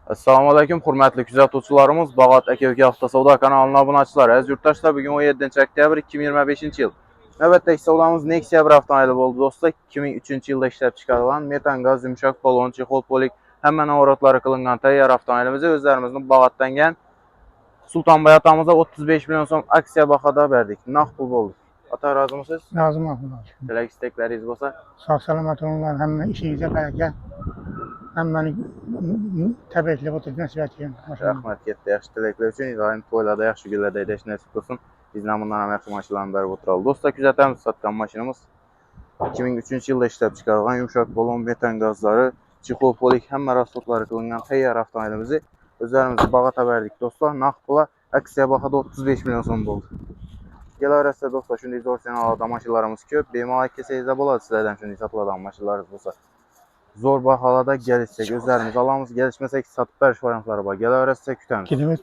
Assalamualaikum hörmətli kuzatuvchilarimiz, Bağat Aka Avtosavdo kanalına abunəçilər. Əziz yurttaşlar, bugün 17 oktyabr 2025 yıl. Növbətdəki savdamız Nexia bir avtomobili oldu dostlar. 2003 yılda işləb çıxarılan metan qaz yumşaq balon, çexol polik həmən avratları qılınğan təyyar avtomobilimizi özlərimizin Bağatdan gələn Sultanbay atamıza 35 milyon son aksiya baxada verdik. Nağd pul oldu. Ata razı mısınız? Lazım olmaz. Dilək istəkləriniz olsa. Sağ salamat olunlar, hem işinize bərəkət, hem beni təbəklə oturub nəsibət edin. Rəhmət getdi. Yaxşı diləklər üçün İbrahim toylada yaxşı günlərdə edək nəsib olsun. Biz bundan əmək maşınlarını bərab oturalım. Dostlar, küzətəmiz satqan maşınımız 2003 yılda işləb çıxarılan yumşaq balon, metan qazları, çexol polik həm rasotları qılınğan təyyar avtomobilimizi özlərimizi Bağata verdik dostlar. Nağd pula aksiya baxada 35 milyon son oldu. Gəl arasında dostlar, şimdi orijinal adam maşınlarımız köp. BMW kesəyizdə boladı sizlərdən şimdi satılan maşınlarımız olsa. Zor bahalada gəlişsək, özlərimiz alamız, gəlişməsək satıb bəriş variantları var. Gəl arasında kütəmiz. Kilometr